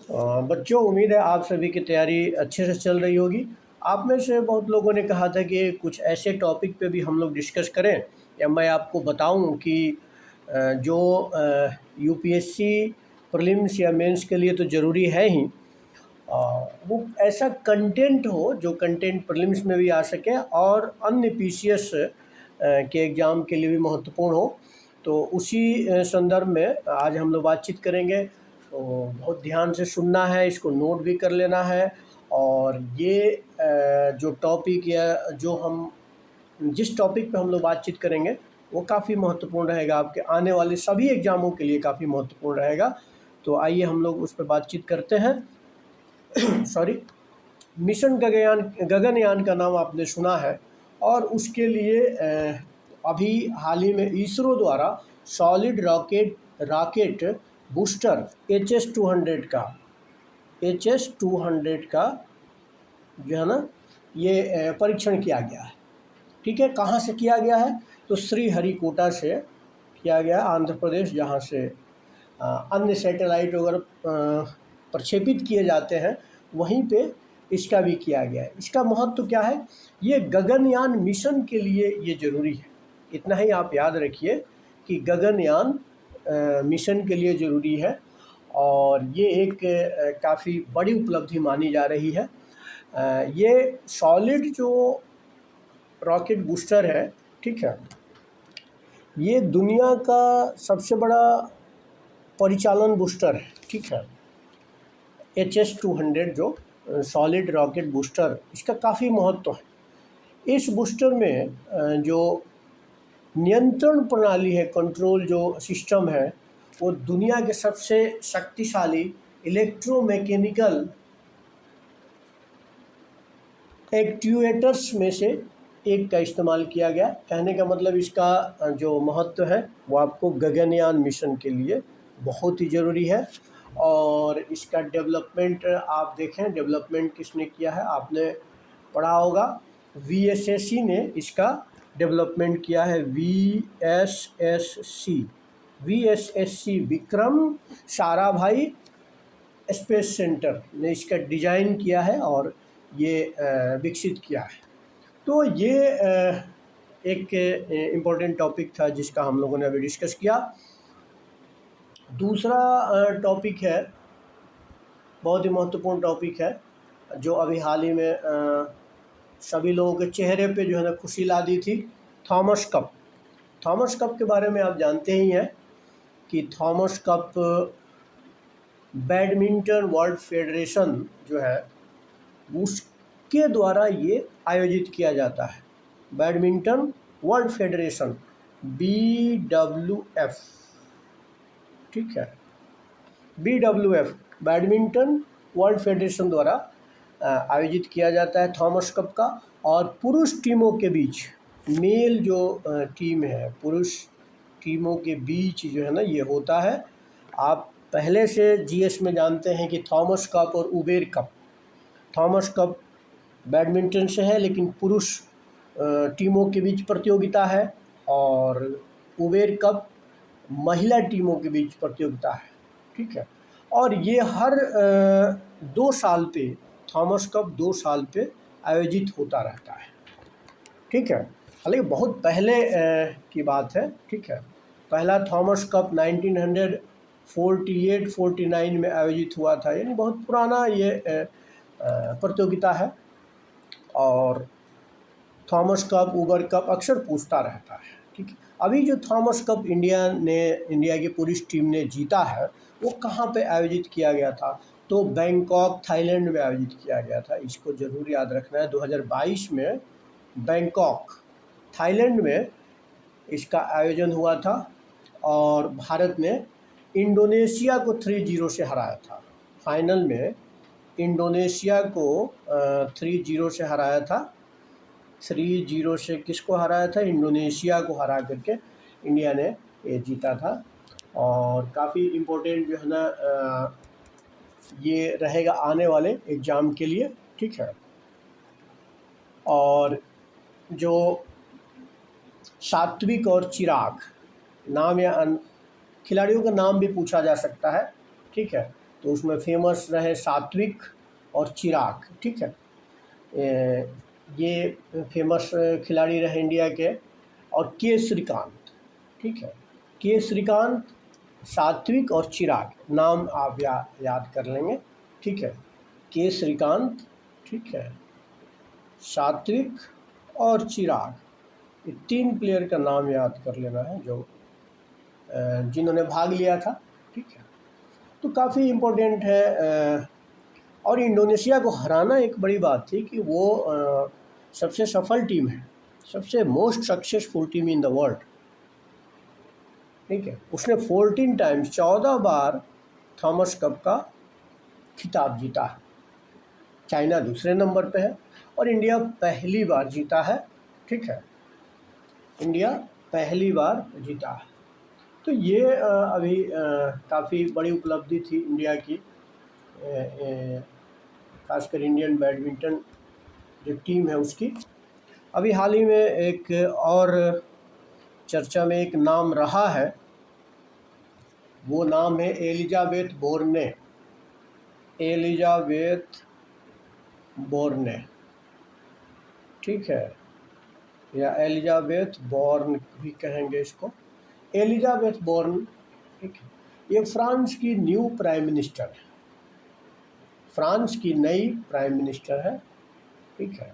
बच्चों, उम्मीद है आप सभी की तैयारी अच्छे से चल रही होगी। आप में से बहुत लोगों ने कहा था कि कुछ ऐसे टॉपिक पे भी हम लोग डिस्कस करें या मैं आपको बताऊं कि जो यूपीएससी प्रीलिम्स या मेंस के लिए तो ज़रूरी है ही, वो ऐसा कंटेंट हो जो कंटेंट प्रीलिम्स में भी आ सके और अन्य पीसीएस के एग्ज़ाम के लिए भी महत्वपूर्ण हो। तो उसी संदर्भ में आज हम लोग बातचीत करेंगे। तो बहुत ध्यान से सुनना है, इसको नोट भी कर लेना है। और ये जो टॉपिक या जो हम जिस टॉपिक पे हम लोग बातचीत करेंगे वो काफ़ी महत्वपूर्ण रहेगा, आपके आने वाले सभी एग्ज़ामों के लिए काफ़ी महत्वपूर्ण रहेगा। तो आइए हम लोग उस पर बातचीत करते हैं। सॉरी, मिशन गगनयान का नाम आपने सुना है और उसके लिए अभी हाल ही में इसरो द्वारा सॉलिड रॉकेट बूस्टर HS-200 का जो है ना, ये परीक्षण किया गया है। ठीक है, कहाँ से किया गया है? तो श्रीहरिकोटा से किया गया, आंध्र प्रदेश, जहाँ से अन्य सैटेलाइट वगैरह प्रक्षेपित किए जाते हैं वहीं पे इसका भी किया गया है। इसका महत्व क्या है? ये गगनयान मिशन के लिए ये ज़रूरी है। इतना ही आप याद रखिए कि गगनयान मिशन के लिए ज़रूरी है और ये एक काफ़ी बड़ी उपलब्धि मानी जा रही है। ये सॉलिड जो रॉकेट बूस्टर है, ठीक है, ये दुनिया का सबसे बड़ा परिचालन बूस्टर है। ठीक है, HS-200 जो सॉलिड रॉकेट बूस्टर, इसका काफ़ी महत्व है। इस बूस्टर में जो नियंत्रण प्रणाली है, कंट्रोल जो सिस्टम है, वो दुनिया के सबसे शक्तिशाली इलेक्ट्रोमैकेनिकल एक्ट्यूएटर्स में से एक का इस्तेमाल किया गया। कहने का मतलब इसका जो महत्व है वो आपको गगनयान मिशन के लिए बहुत ही ज़रूरी है। और इसका डेवलपमेंट आप देखें, डेवलपमेंट किसने किया है, आपने पढ़ा होगा, VSSC ने इसका डेवलपमेंट किया है। VSSC Vikram Sarabhai space centre ने इसका डिज़ाइन किया है और ये विकसित किया है। तो ये एक इम्पोर्टेंट टॉपिक था जिसका हम लोगों ने अभी डिस्कस किया। दूसरा टॉपिक है, बहुत ही महत्वपूर्ण टॉपिक है, जो अभी हाल ही में सभी लोगों के चेहरे पे जो है ना खुशी ला दी थी, थॉमस कप। थॉमस कप के बारे में आप जानते ही हैं कि Thomas cup badminton world federation जो है उसके द्वारा ये आयोजित किया जाता है। बैडमिंटन वर्ल्ड फेडरेशन, BWF, ठीक है, BWF बैडमिंटन वर्ल्ड फेडरेशन द्वारा आयोजित किया जाता है थॉमस कप का। और पुरुष टीमों के बीच, मेल जो टीम है, पुरुष टीमों के बीच जो है ना ये होता है। आप पहले से GS में जानते हैं कि थॉमस कप और Uber cup. Thomas cup badminton से है लेकिन पुरुष टीमों के बीच प्रतियोगिता है और उबेर कप महिला टीमों के बीच प्रतियोगिता है। ठीक है, और ये हर 2 साल पे, थॉमस कप 2 साल पे आयोजित होता रहता है। ठीक है, हालांकि बहुत पहले की बात है। ठीक है, पहला थॉमस कप 1948-49 में आयोजित हुआ था, यानी बहुत पुराना ये प्रतियोगिता है। और थॉमस कप, उबर कप अक्सर पूछता रहता है। ठीक है, अभी जो थॉमस कप इंडिया की पुरुष टीम ने जीता है वो कहाँ पे आयोजित किया गया था? तो बैंकॉक, थाईलैंड में आयोजित किया गया था। इसको ज़रूर याद रखना है। 2022 में बैंकॉक, थाईलैंड में इसका आयोजन हुआ था और भारत ने इंडोनेशिया को 3-0 से हराया था। फाइनल में इंडोनेशिया को 3-0 से हराया था। 3-0 से किसको हराया था? इंडोनेशिया को हरा करके इंडिया ने ये जीता था। और काफ़ी इम्पोर्टेंट जो है ना ये रहेगा आने वाले एग्ज़ाम के लिए। ठीक है, और जो सात्विक और चिराग नाम या खिलाड़ियों का नाम भी पूछा जा सकता है। ठीक है, तो उसमें फेमस रहे सात्विक और चिराग, ठीक है। ये फेमस खिलाड़ी रहे इंडिया के। और के श्रीकांत, ठीक है। के श्रीकांत, सात्विक और चिराग, नाम आप याद कर लेंगे, ठीक है। के श्रीकांत, ठीक है, सात्विक और चिराग, ये 3 प्लेयर का नाम याद कर लेना है जो जिन्होंने भाग लिया था, ठीक है। तो काफ़ी इम्पोर्टेंट है। और इंडोनेशिया को हराना एक बड़ी बात थी कि वो सबसे सफल टीम है, सबसे most successful team in the world, ठीक है। उसने 14 टाइम्स 14 बार थॉमस कप का खिताब जीता है। चाइना दूसरे नंबर पे है और इंडिया पहली बार जीता है, ठीक है। इंडिया पहली बार जीता है। तो ये अभी काफ़ी बड़ी उपलब्धि थी इंडिया की, खासकर इंडियन बैडमिंटन जो टीम है उसकी। अभी हाल ही में एक और चर्चा में एक नाम रहा है, वो नाम है एलिजाबेथ बोर्ने। एलिजाबेथ बोर्ने, ठीक है, या एलिजाबेथ बॉर्न भी कहेंगे इसको, एलिजाबेथ बॉर्न, ठीक है। ये फ्रांस की न्यू प्राइम मिनिस्टर है, फ्रांस की नई प्राइम मिनिस्टर है, ठीक है।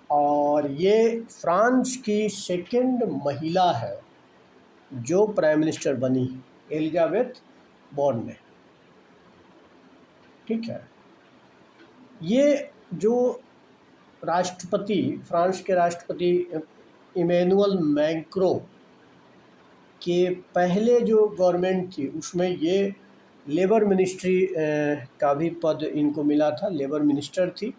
और ये फ्रांस की सेकंड महिला है जो प्राइम मिनिस्टर बनी, एलिजाबेथ बॉर्न, ठीक है। ये जो राष्ट्रपति, फ्रांस के राष्ट्रपति इमैनुअल मैक्रों के पहले जो गवर्नमेंट थी उसमें ये लेबर मिनिस्ट्री का भी पद इनको मिला था, लेबर मिनिस्टर थी,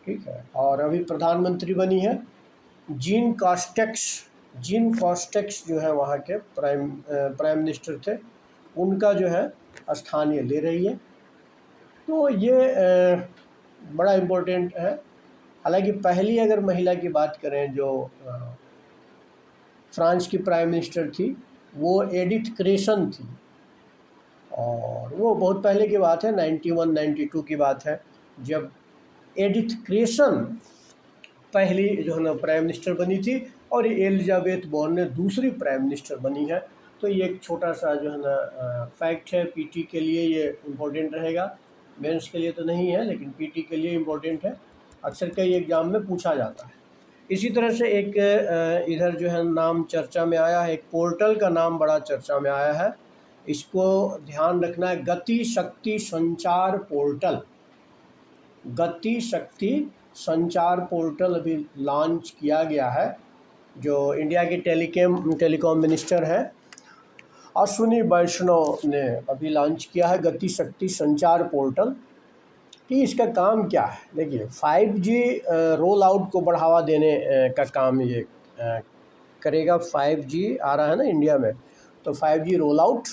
ठीक है। और अभी प्रधानमंत्री बनी है जीन कास्टेक्स। जीन कास्टेक्स जो है वहाँ के प्राइम मिनिस्टर थे, उनका जो है स्थान ये ले रही है। तो ये बड़ा इम्पोर्टेंट है। हालांकि पहली अगर महिला की बात करें जो फ्रांस की प्राइम मिनिस्टर थी वो एडिथ क्रेसन थी, और वो बहुत पहले की बात है, 91-92 की बात है, जब एडिथ क्रेसन पहली जो है ना प्राइम मिनिस्टर बनी थी और एलिजाबेथ बॉर्न ने दूसरी प्राइम मिनिस्टर बनी है। तो ये एक छोटा सा जो है ना फैक्ट है, पीटी के लिए ये इम्पोर्टेंट रहेगा, मेंस के लिए तो नहीं है लेकिन पीटी के लिए इम्पोर्टेंट है, अक्सर कई एग्ज़ाम में पूछा जाता है। इसी तरह से एक इधर जो है नाम चर्चा में आया है, एक पोर्टल का नाम बड़ा चर्चा में आया है, इसको ध्यान रखना है, गति शक्ति संचार पोर्टल। गति शक्ति संचार पोर्टल अभी लॉन्च किया गया है, जो इंडिया के टेलीकॉम मिनिस्टर हैं अश्विनी वैष्णव ने अभी लॉन्च किया है, गति शक्ति संचार पोर्टल। कि इसका काम क्या है, देखिए 5G रोल आउट को बढ़ावा देने का काम ये करेगा। 5G आ रहा है ना इंडिया में, तो 5G रोल आउट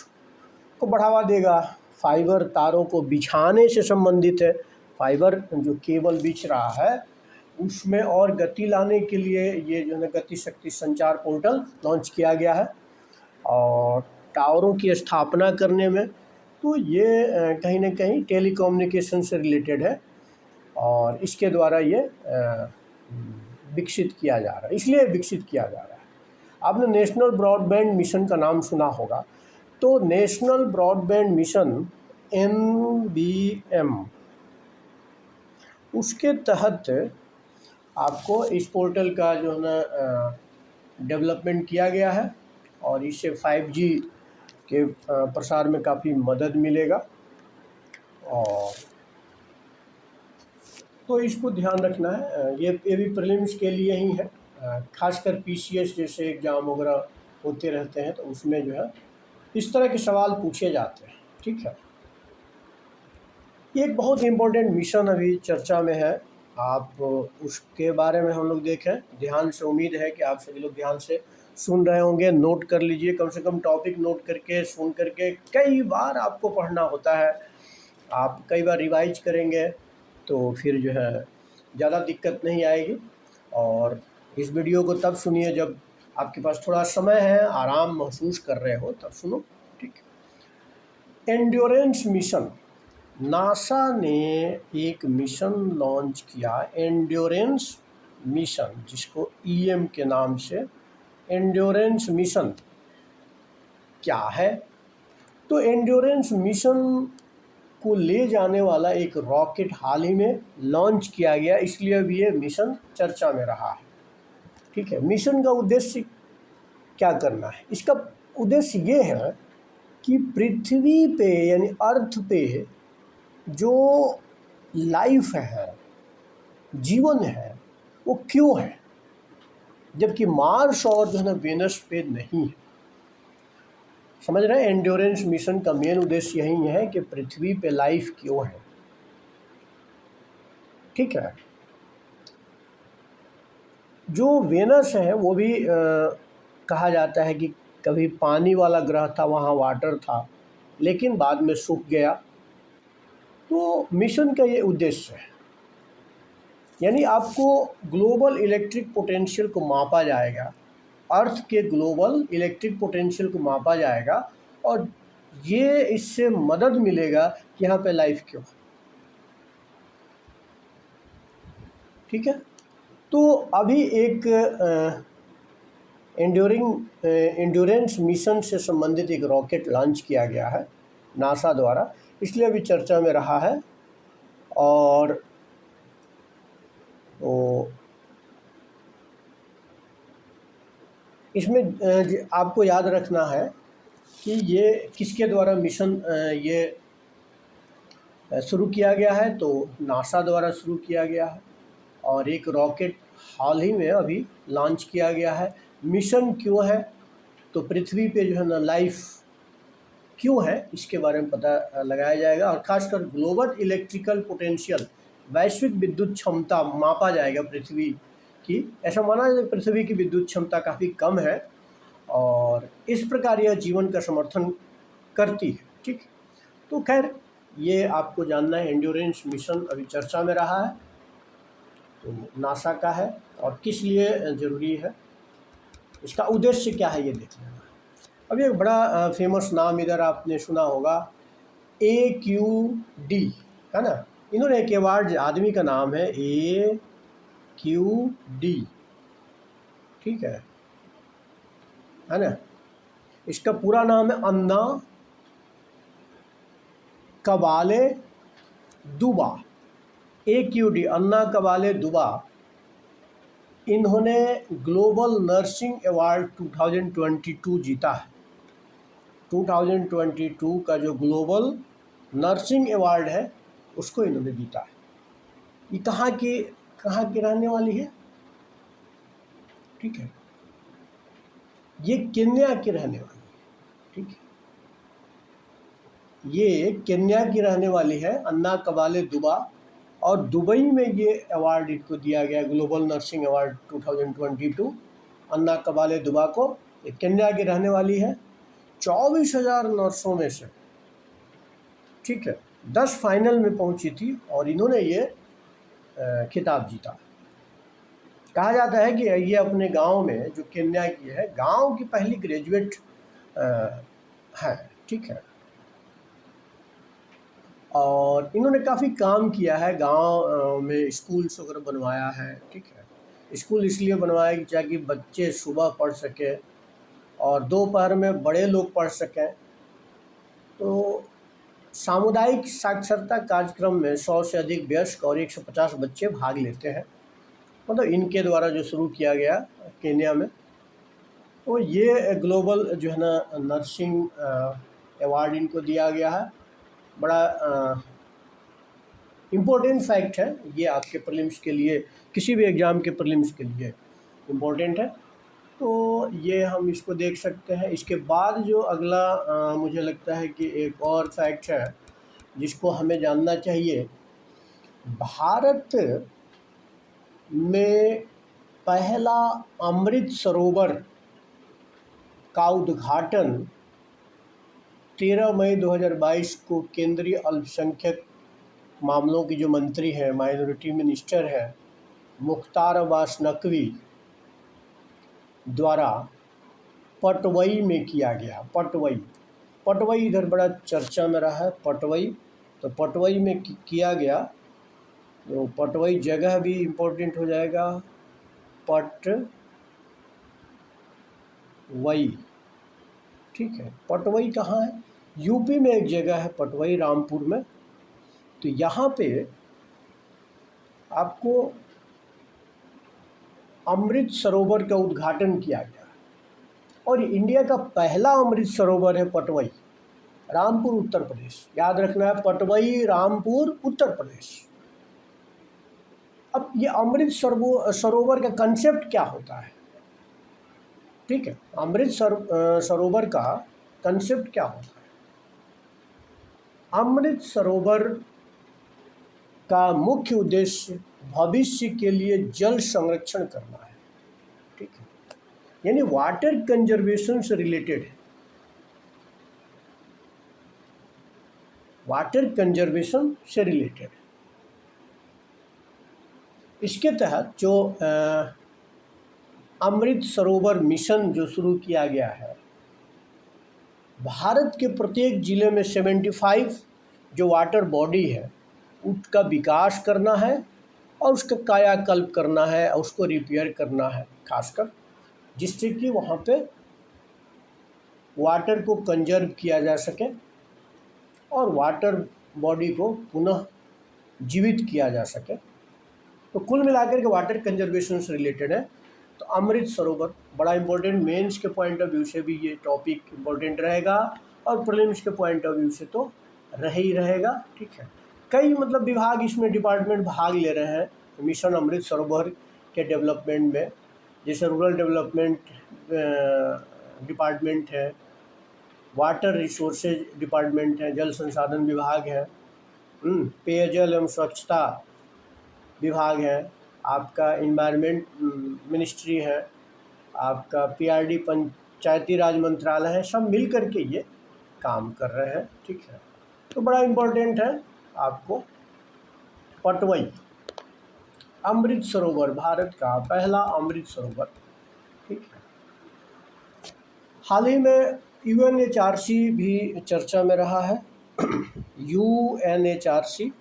को बढ़ावा देगा। फाइबर तारों को बिछाने से संबंधित है, फाइबर जो केबल बिछ रहा है उसमें और गति लाने के लिए ये जो है गति शक्ति संचार पोर्टल लॉन्च किया गया है। और टावरों की स्थापना करने में, तो ये कहीं ना कहीं टेलीकम्युनिकेशन से रिलेटेड है और इसके द्वारा ये विकसित किया जा रहा है, इसलिए विकसित किया जा रहा है। आपने नेशनल ब्रॉडबैंड मिशन का नाम सुना होगा, तो नेशनल ब्रॉडबैंड मिशन NBM, उसके तहत आपको इस पोर्टल का जो है ना डेवलपमेंट किया गया है और इससे 5G के प्रसार में काफ़ी मदद मिलेगा। और तो इसको ध्यान रखना है, ये भी प्रीलिम्स के लिए ही है, खासकर PCS जैसे एग्ज़ाम वगैरह होते रहते हैं तो उसमें जो है इस तरह के सवाल पूछे जाते हैं, ठीक है। ये एक बहुत इम्पोर्टेंट मिशन अभी चर्चा में है, आप उसके बारे में हम लोग देखें ध्यान से। उम्मीद है कि आप सभी लोग ध्यान से सुन रहे होंगे, नोट कर लीजिए, कम से कम टॉपिक नोट करके सुन करके। कई बार आपको पढ़ना होता है, आप कई बार रिवाइज करेंगे तो फिर जो है ज़्यादा दिक्कत नहीं आएगी। और इस वीडियो को तब सुनिए जब आपके पास थोड़ा समय है, आराम महसूस कर रहे हो, तब सुनो, ठीक है। एंड्योरेंस मिशन, नासा ने एक मिशन लॉन्च किया, एंड्योरेंस मिशन, जिसको ईएम के नाम से। एंड्योरेंस मिशन क्या है? तो एंड्योरेंस मिशन को ले जाने वाला एक रॉकेट हाल ही में लॉन्च किया गया, इसलिए अब ये मिशन चर्चा में रहा है। ठीक है, मिशन का उद्देश्य क्या करना है? इसका उद्देश्य ये है कि पृथ्वी पे यानी अर्थ पे जो लाइफ है, जीवन है, वो क्यों है, जबकि मार्स और जो है ना वेनस पे नहीं है। समझ रहे हैं? एंड्योरेंस मिशन का मेन उद्देश्य यही है कि पृथ्वी पे लाइफ क्यों है। ठीक है, जो वेनस है वो भी कहा जाता है कि कभी पानी वाला ग्रह था, वहाँ वाटर था, लेकिन बाद में सूख गया। तो मिशन का ये उद्देश्य है, यानी आपको ग्लोबल इलेक्ट्रिक पोटेंशियल को मापा जाएगा, अर्थ के ग्लोबल इलेक्ट्रिक पोटेंशियल को मापा जाएगा, और ये इससे मदद मिलेगा कि यहाँ पे लाइफ क्यों है। ठीक है, तो अभी एक एंड्योरेंस मिशन से संबंधित एक रॉकेट लॉन्च किया गया है नासा द्वारा, इसलिए अभी चर्चा में रहा है। और तो इसमें आपको याद रखना है कि ये किसके द्वारा मिशन ये शुरू किया गया है, तो नासा द्वारा शुरू किया गया है। और एक रॉकेट हाल ही में अभी लॉन्च किया गया है। मिशन क्यों है? तो पृथ्वी पे जो है ना लाइफ क्यों है, इसके बारे में पता लगाया जाएगा, और खासकर ग्लोबल इलेक्ट्रिकल पोटेंशियल, वैश्विक विद्युत क्षमता मापा जाएगा पृथ्वी की। ऐसा माना जाए पृथ्वी की विद्युत क्षमता काफ़ी कम है, और इस प्रकार यह जीवन का समर्थन करती है। ठीक, तो खैर ये आपको जानना है। एंड्योरेंस मिशन अभी चर्चा में रहा है, तो नासा का है, और किस लिए ज़रूरी है, इसका उद्देश्य क्या है, ये देख लेना। अभी एक बड़ा फेमस नाम इधर आपने सुना होगा, AQD, है ना। इन्होंने एक अवार्ड, आदमी का नाम है AQD, ठीक है ना। इसका पूरा नाम है अन्ना कबाले दुबा, AQD, अन्ना कबाले दुबा। इन्होंने ग्लोबल नर्सिंग अवार्ड 2022 जीता है। 2022 का जो ग्लोबल नर्सिंग अवार्ड है उसको इन्होंने जीता है। ये कहाँ की रहने वाली है? ठीक है, ये केन्या की रहने वाली है। ठीक है, ये केन्या की रहने वाली है, अन्ना कबाले दुबा, और दुबई में ये अवार्ड इनको दिया गया, ग्लोबल नर्सिंग अवार्ड 2022 अन्ना कबाले दुबा को। ये केन्या की रहने वाली है। 24,000 नर्सों में से, ठीक है, 10 फाइनल में पहुंची थी, और इन्होंने ये खिताब जीता। कहा जाता है कि ये अपने गांव में, जो केन्या की है, गांव की पहली ग्रेजुएट है। ठीक है, और इन्होंने काफ़ी काम किया है, गांव में स्कूल्स वगैरह बनवाया है। ठीक है, स्कूल इसलिए बनवाया कि ताकि बच्चे सुबह पढ़ सकें और दोपहर में बड़े लोग पढ़ सकें। तो सामुदायिक साक्षरता कार्यक्रम में 100 से अधिक वयस्क और 150 बच्चे भाग लेते हैं, मतलब इनके द्वारा जो शुरू किया गया केन्या में। तो ये ग्लोबल जो है ना नर्सिंग अवार्ड इनको दिया गया है। बड़ा इम्पोर्टेंट फैक्ट है ये, आपके प्रीलिम्स के लिए, किसी भी एग्ज़ाम के प्रीलिम्स के लिए इम्पोर्टेंट है। तो ये हम इसको देख सकते हैं। इसके बाद जो अगला मुझे लगता है कि एक और फैक्ट है जिसको हमें जानना चाहिए। भारत में पहला अमृत सरोवर का उद्घाटन 13 मई 2022 को केंद्रीय अल्पसंख्यक मामलों की जो मंत्री हैं, माइनॉरिटी मिनिस्टर हैं, मुख्तार अब्बास नकवी द्वारा पटवई में किया गया। पटवई, पटवई इधर बड़ा चर्चा में रहा है, पटवई। तो पटवई में किया गया, तो पटवई जगह भी इम्पोर्टेंट हो जाएगा, पटवई। ठीक है, पटवई कहाँ है? यूपी में एक जगह है पटवई, रामपुर में। तो यहाँ पे आपको अमृत सरोवर का उद्घाटन किया गया और इंडिया का पहला अमृत सरोवर है पटवई, रामपुर उत्तर प्रदेश। याद रखना है, पटवई, रामपुर, उत्तर प्रदेश। अब ये अमृत सरोवर का कंसेप्ट क्या होता है? ठीक है, अमृत सरोवर का कंसेप्ट क्या होता है? अमृत सरोवर का मुख्य उद्देश्य भविष्य के लिए जल संरक्षण करना है। ठीक है, यानी वाटर कंजर्वेशन से रिलेटेड है, वाटर कंजर्वेशन से रिलेटेड। इसके तहत जो अमृत सरोवर मिशन जो शुरू किया गया है, भारत के प्रत्येक ज़िले में 75 जो वाटर बॉडी है उसका विकास करना है और उसका कायाकल्प करना है और उसको रिपेयर करना है, खासकर जिससे कि वहाँ पे वाटर को कंजर्व किया जा सके और वाटर बॉडी को पुनः जीवित किया जा सके। तो कुल मिलाकर के वाटर कंजर्वेशन से रिलेटेड है। तो अमृत सरोवर बड़ा इम्पोर्टेंट, मेंस के पॉइंट ऑफ व्यू से भी ये टॉपिक इम्पोर्टेंट रहेगा और प्रीलिम्स के पॉइंट ऑफ व्यू से तो रह ही रहेगा। ठीक है, कई मतलब विभाग इसमें डिपार्टमेंट भाग ले रहे हैं मिशन अमृत सरोवर के डेवलपमेंट में, जैसे रूरल डेवलपमेंट डिपार्टमेंट है, वाटर रिसोर्सेज डिपार्टमेंट है, जल संसाधन विभाग है, पेयजल एवं स्वच्छता विभाग है, आपका इन्वायरमेंट मिनिस्ट्री है, आपका पीआरडी पंचायती राज मंत्रालय है, सब मिल कर के ये काम कर रहे हैं। ठीक है, तो बड़ा इम्पोर्टेंट है आपको पटवई अमृत सरोवर, भारत का पहला अमृत सरोवर। ठीक है, हाल ही में यूएनएचआरसी भी चर्चा में रहा है। यूएनएचआरसी,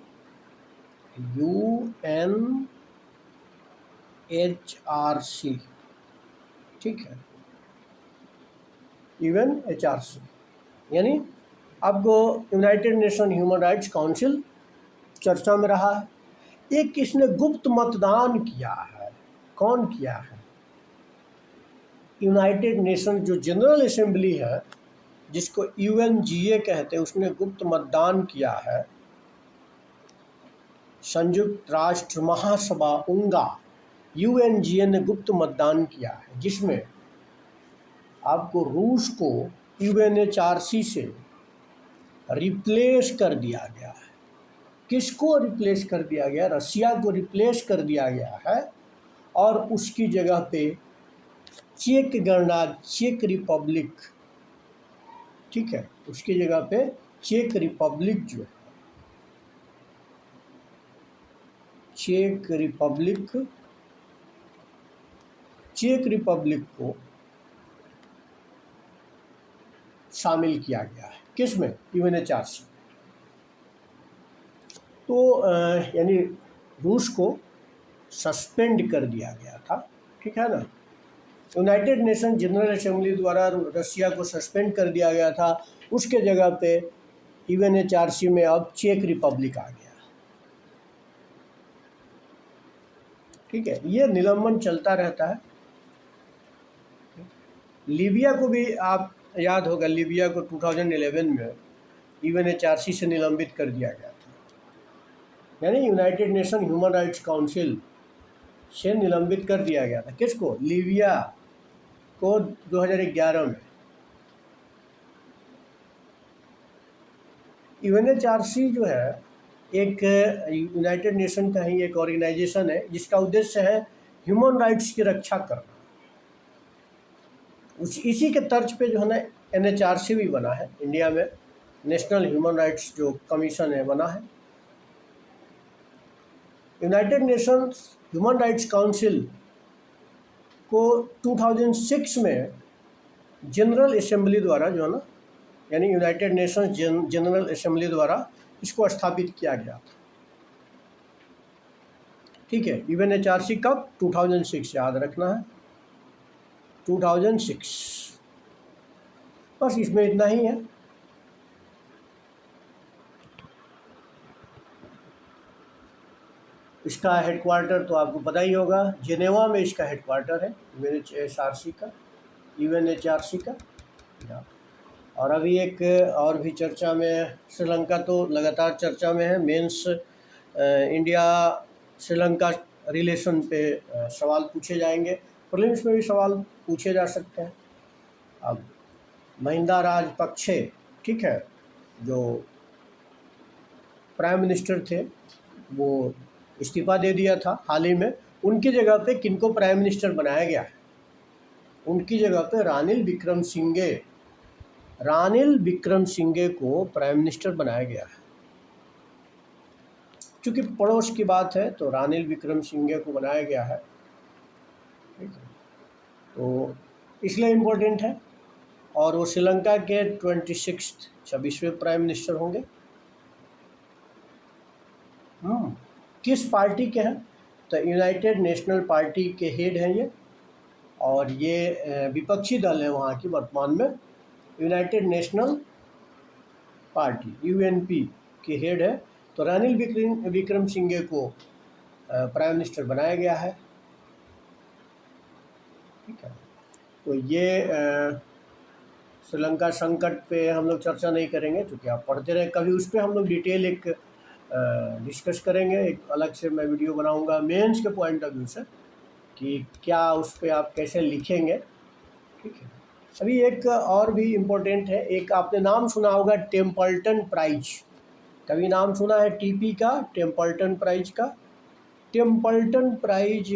ठीक है, यूएनएचआरसी यानी अब United nation human rights council चर्चा में रहा है। एक इसने गुप्त मतदान किया है। कौन किया है? यूनाइटेड नेशन जो जनरल असेंबली है, जिसको यूएनजीए कहते हैं, उसने गुप्त मतदान किया है। संयुक्त राष्ट्र महासभा उंगा, यूएनजीए ने गुप्त मतदान किया है, जिसमें आपको रूस को यूएनएचआरसी से रिप्लेस कर दिया गया है। किसको रिप्लेस कर दिया गया? रसिया को रिप्लेस कर दिया गया है और उसकी जगह पे चेक गणराज्य, चेक रिपब्लिक, ठीक है, उसकी जगह पे चेक रिपब्लिक जो है, चेक रिपब्लिक को शामिल किया गया है। किसमें? यूएनएचआरसी। तो यानी रूस को सस्पेंड कर दिया गया था। ठीक है ना, यूनाइटेड नेशन जनरल असेंबली द्वारा रसिया को सस्पेंड कर दिया गया था, उसके जगह पे यूएनएचआरसी में अब चेक रिपब्लिक आ गया। ठीक है, ये निलंबन चलता रहता है। लीबिया को भी आप याद होगा, लीबिया को 2011 में यूएनएचआरसी से निलंबित कर दिया गया था, यानी United nation human rights council से निलंबित कर दिया गया था। किसको? लीबिया को 2011 में। यूएनएचआरसी जो है एक यूनाइटेड नेशन का ही एक ऑर्गेनाइजेशन है, जिसका उद्देश्य है ह्यूमन राइट्स की रक्षा करना। इसी के तर्ज पे जो है ना एनएचआरसी भी बना है, इंडिया में नेशनल ह्यूमन राइट्स जो कमीशन है बना है। United Nations human rights council को 2006 में जनरल असेंबली द्वारा जो है ना यानी यूनाइटेड नेशंस जनरल असेंबली द्वारा इसको स्थापित किया गया था। ठीक है, UNHRC कब? 2006, याद रखना है, 2006। बस इसमें इतना ही है। इसका हेडक्वार्टर तो आपको पता ही होगा, जेनेवा में इसका हेडक्वार्टर है यूएनएचआरसी का। और अभी एक और भी चर्चा में, श्रीलंका तो लगातार चर्चा में है। मेंस इंडिया श्रीलंका रिलेशन पे सवाल पूछे जाएंगे, प्रीलिम्स में भी सवाल पूछे जा सकते हैं। अब महिंदा राजपक्षे, ठीक है, जो प्राइम मिनिस्टर थे वो इस्तीफा दे दिया था हाल ही में। उनकी जगह पे किनको प्राइम मिनिस्टर बनाया गया है? उनकी जगह पे रानिल विक्रमसिंघे को प्राइम मिनिस्टर बनाया गया है। चूँकि पड़ोस की बात है तो रानिल विक्रमसिंघे को बनाया गया है, ठीक है, तो इसलिए इम्पोर्टेंट है। और वो श्रीलंका के 26वें प्राइम मिनिस्टर होंगे। किस पार्टी के हैं? तो यूनाइटेड नेशनल पार्टी के हेड हैं ये, और ये विपक्षी दल है वहाँ की वर्तमान में। यूनाइटेड नेशनल पार्टी UNP के हेड है। तो रानिल विक्रमसिंघे को प्राइम मिनिस्टर बनाया गया है, ठीक है। तो ये श्रीलंका संकट पे हम लोग चर्चा नहीं करेंगे, क्योंकि आप पढ़ते रहे, कभी उस पर हम लोग डिटेल एक डिस्कस करेंगे। एक अलग से मैं वीडियो बनाऊंगा मेंस के पॉइंट ऑफ व्यू से कि क्या उस पर आप कैसे लिखेंगे, ठीक है। अभी एक और भी इम्पोर्टेंट है, एक आपने नाम सुना होगा टेम्पल्टन प्राइज। कभी नाम सुना है TP का, टेम्पल्टन प्राइज का? टेम्पल्टन प्राइज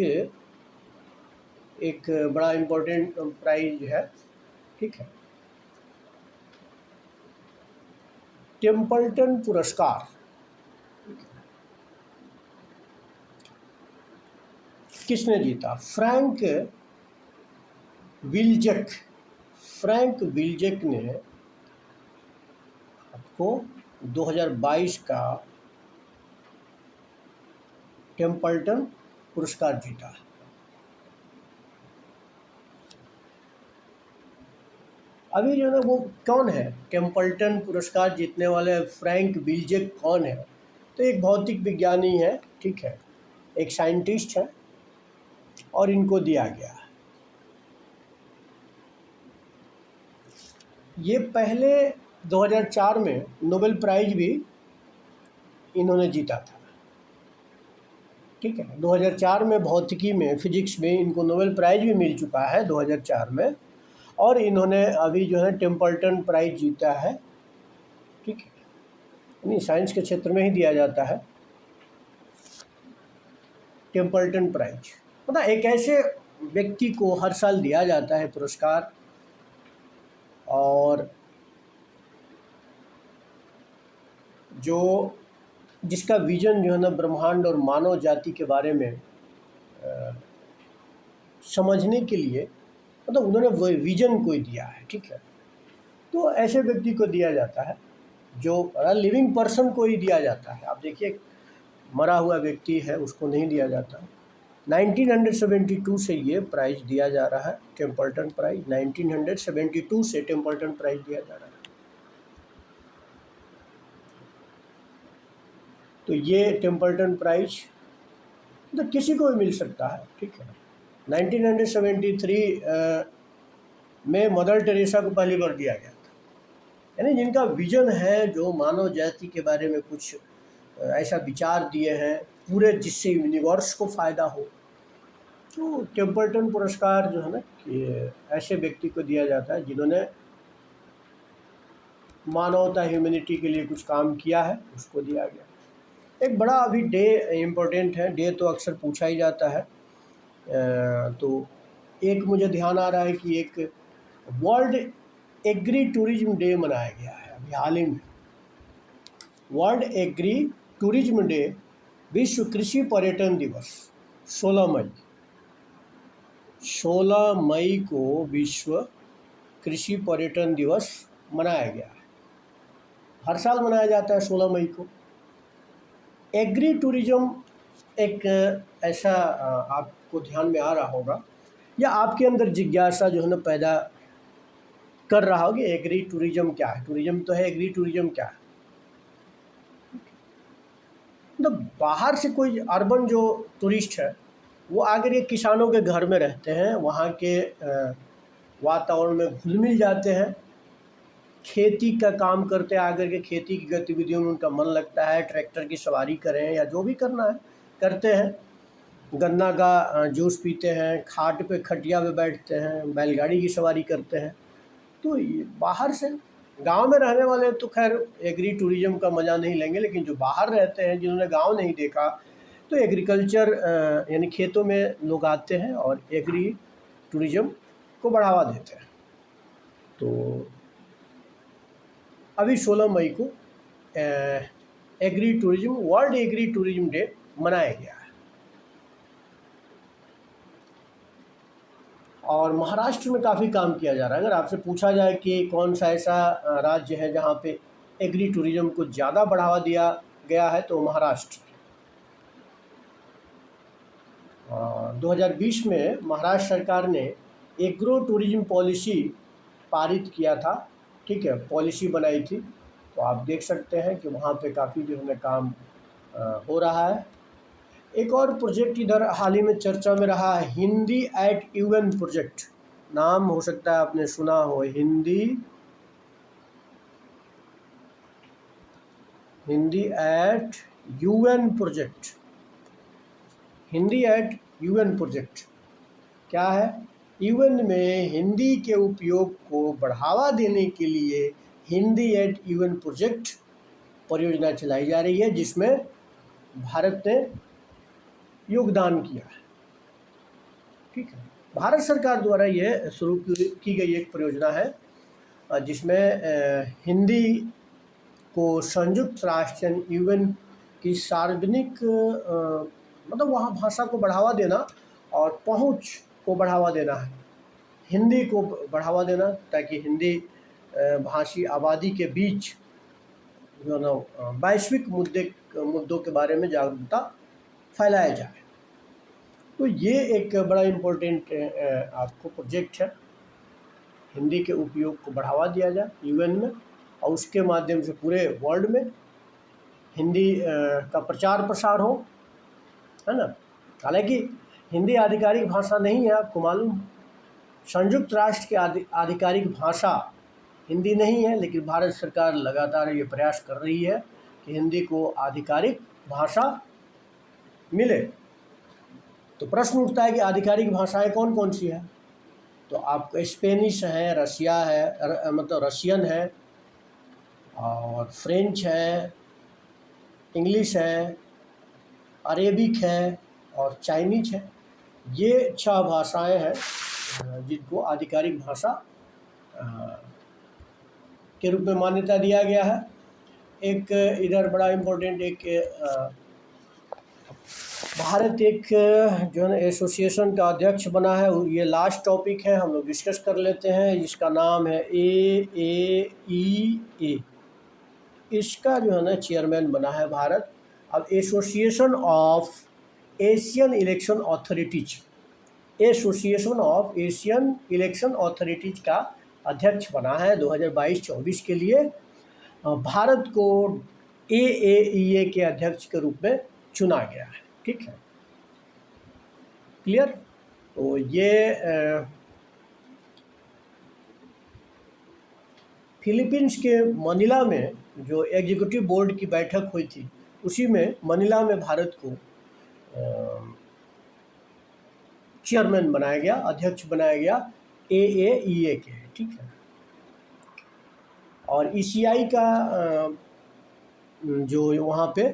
एक बड़ा इम्पोर्टेंट प्राइज है, ठीक है। टेम्पल्टन पुरस्कार किसने जीता? फ्रैंक विल्जेक ने आपको 2022 का टेम्पल्टन पुरस्कार जीता। अभी जो है वो कौन है टेम्पल्टन पुरस्कार जीतने वाले? फ्रैंक विल्जेक कौन है? तो एक भौतिक विज्ञानी है, ठीक है, एक साइंटिस्ट है, और इनको दिया गया। ये पहले 2004 में नोबेल प्राइज भी इन्होंने जीता था, ठीक है। 2004 में भौतिकी में, फिजिक्स में इनको नोबेल प्राइज भी मिल चुका है 2004 में, और इन्होंने अभी जो है टेम्पल्टन प्राइज जीता है, ठीक है। यानी साइंस के क्षेत्र में ही दिया जाता है टेम्पल्टन प्राइज। मतलब एक ऐसे व्यक्ति को हर साल दिया जाता है पुरस्कार, और जो जिसका विजन जो है ना ब्रह्मांड और मानव जाति के बारे में समझने के लिए, मतलब उन्होंने वो विजन को दिया है, ठीक है। तो ऐसे व्यक्ति को दिया जाता है, जो लिविंग पर्सन को ही दिया जाता है। आप देखिए, मरा हुआ व्यक्ति है उसको नहीं दिया जाता। 1972 से ये प्राइज दिया जा रहा है, टेम्पल्टन प्राइज। 1972 से टेम्पल्टन प्राइज दिया जा रहा है। तो ये टेम्पल्टन प्राइज तो किसी को भी मिल सकता है, ठीक है। 1973 में मदर टेरेसा को पहली बार दिया गया था। यानी जिनका विजन है, जो मानव जाति के बारे में कुछ ऐसा विचार दिए हैं पूरे, जिससे यूनिवर्स को फ़ायदा हो। तो टेम्पल्टन पुरस्कार जो है ना, कि ऐसे व्यक्ति को दिया जाता है जिन्होंने मानवता, ह्यूमैनिटी के लिए कुछ काम किया है, उसको दिया गया। एक बड़ा अभी डे इम्पोर्टेंट है, डे तो अक्सर पूछा ही जाता है। तो एक मुझे ध्यान आ रहा है कि एक वर्ल्ड एग्री टूरिज्म डे मनाया गया है अभी हाल ही में। वर्ल्ड एग्री टूरिज्म डे, विश्व कृषि पर्यटन दिवस 16 मई को विश्व कृषि पर्यटन दिवस मनाया गया है। हर साल मनाया जाता है 16 मई को। एग्री टूरिज्म एक ऐसा आपको ध्यान में आ रहा होगा या आपके अंदर जिज्ञासा जो है ना पैदा कर रहा होगा, एग्री टूरिज्म क्या है? टूरिज्म तो है, एग्री टूरिज्म क्या है? मतलब बाहर से कोई अर्बन जो टूरिस्ट है वो आकर ये किसानों के घर में रहते हैं, वहाँ के वातावरण में घुल मिल जाते हैं, खेती का काम करते हैं, आकर के खेती की गतिविधियों में उनका मन लगता है, ट्रैक्टर की सवारी करें या जो भी करना है करते हैं, गन्ना का जूस पीते हैं, खाट पे खटिया पे बैठते हैं, बैलगाड़ी की सवारी करते हैं। तो ये बाहर से गांव में रहने वाले तो खैर एग्री टूरिज्म का मज़ा नहीं लेंगे, लेकिन जो बाहर रहते हैं जिन्होंने गांव नहीं देखा तो एग्रीकल्चर यानी खेतों में लोग आते हैं और एग्री टूरिज्म को बढ़ावा देते हैं। तो अभी 16 मई को agri tourism, world agri tourism day मनाया गया है। और महाराष्ट्र में काफ़ी काम किया जा रहा है। अगर आपसे पूछा जाए कि कौन सा ऐसा राज्य है जहाँ पे एग्री टूरिज्म को ज़्यादा बढ़ावा दिया गया है तो महाराष्ट्र। 2020 में महाराष्ट्र सरकार ने एग्रो टूरिज्म पॉलिसी पारित किया था, ठीक है, पॉलिसी बनाई थी। तो आप देख सकते हैं कि वहाँ पे काफ़ी जो है काम हो रहा है। एक और प्रोजेक्ट इधर हाल ही में चर्चा में रहा है, हिंदी एट यूएन प्रोजेक्ट। नाम हो सकता है आपने सुना हो, Hindi eight UN project. Hindi eight UN project क्या है? यूएन में हिंदी के उपयोग को बढ़ावा देने के लिए हिंदी एट यूएन प्रोजेक्ट परियोजना चलाई जा रही है, जिसमें भारत ने योगदान किया है, ठीक है। भारत सरकार द्वारा ये शुरू की गई एक परियोजना है जिसमें हिंदी को संयुक्त राष्ट्र यूएन की सार्वजनिक मतलब वहाँ भाषा को बढ़ावा देना और पहुँच को बढ़ावा देना है, हिंदी को बढ़ावा देना, ताकि हिंदी भाषी आबादी के बीच जो ना वैश्विक मुद्दों के बारे में जागरूकता फैलाया जाए। तो ये एक बड़ा इम्पोर्टेंट आपको प्रोजेक्ट है, हिंदी के उपयोग को बढ़ावा दिया जाए यूएन में और उसके माध्यम से पूरे वर्ल्ड में हिंदी का प्रचार प्रसार हो, है ना। हालांकि हिंदी आधिकारिक भाषा नहीं है, आपको मालूम, संयुक्त राष्ट्र की आधिकारिक भाषा हिंदी नहीं है, लेकिन भारत सरकार लगातार ये प्रयास कर रही है कि हिंदी को आधिकारिक भाषा मिले। तो प्रश्न उठता है कि आधिकारिक भाषाएं कौन कौन सी है? तो आपको स्पेनिश है, रशिया है, मतलब रशियन है, और फ्रेंच है, इंग्लिश है, अरेबिक है और चाइनीज है। ये 6 भाषाएं हैं जिनको आधिकारिक भाषा के रूप में मान्यता दिया गया है। एक इधर बड़ा इम्पोर्टेंट भारत एक जो है एसोसिएशन का अध्यक्ष बना है, ये लास्ट टॉपिक है, हम लोग डिस्कस कर लेते हैं। इसका नाम है AAEA, इसका जो है ना चेयरमैन बना है भारत। अब association of Asian election authorities, association of Asian election authorities का अध्यक्ष बना है 2022-24 के लिए। भारत को AAEA के अध्यक्ष के रूप में चुना गया है, ठीक है, क्लियर। तो ये फिलीपींस के मनीला में जो एग्जीक्यूटिव बोर्ड की बैठक हुई थी, उसी में मनीला में भारत को चेयरमैन बनाया गया, अध्यक्ष बनाया गया AAEA के, ठीक है। और ECI का जो वहाँ पे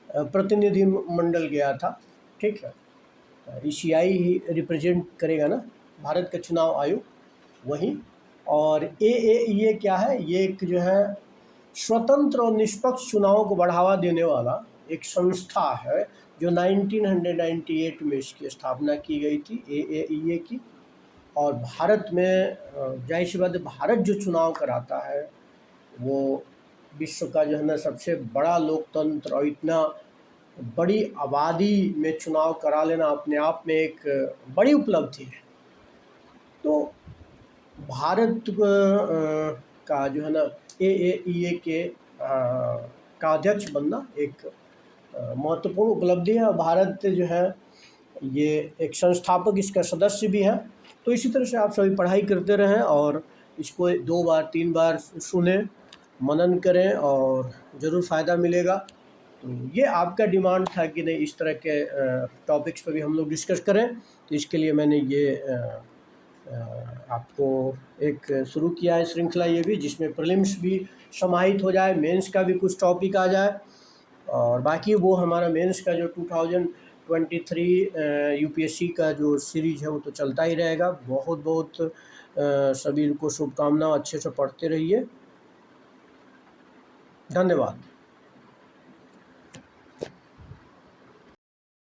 प्रतिनिधि मंडल गया था, ठीक है, ECI ही रिप्रेजेंट करेगा ना भारत का चुनाव आयोग, वही। और AAEA क्या है? ये एक जो है स्वतंत्र और निष्पक्ष चुनावों को बढ़ावा देने वाला एक संस्था है, जो 1998 में इसकी स्थापना की गई थी AAEA की। और भारत में जाहिर सी बात है, भारत जो चुनाव कराता है वो विश्व का जो है ना सबसे बड़ा लोकतंत्र और इतना बड़ी आबादी में चुनाव करा लेना अपने आप में एक बड़ी उपलब्धि है। तो भारत का जो है ना AAEA के का अध्यक्ष बनना एक महत्वपूर्ण उपलब्धि है और भारत जो है ये एक संस्थापक इसका सदस्य भी है। तो इसी तरह से आप सभी पढ़ाई करते रहें और इसको 2 बार 3 बार सुनें, मनन करें और ज़रूर फ़ायदा मिलेगा। तो ये आपका डिमांड था कि नहीं इस तरह के टॉपिक्स पे भी हम लोग डिस्कस करें, तो इसके लिए मैंने ये आपको एक शुरू किया है श्रृंखला ये भी, जिसमें प्रीलिम्स भी समाहित हो जाए, मेंस का भी कुछ टॉपिक आ जाए और बाकी वो हमारा मेंस का जो 2023 यूपीएससी का जो सीरीज है वो तो चलता ही रहेगा। बहुत बहुत सभी को शुभकामनाएं, अच्छे से पढ़ते रहिए। धन्यवाद।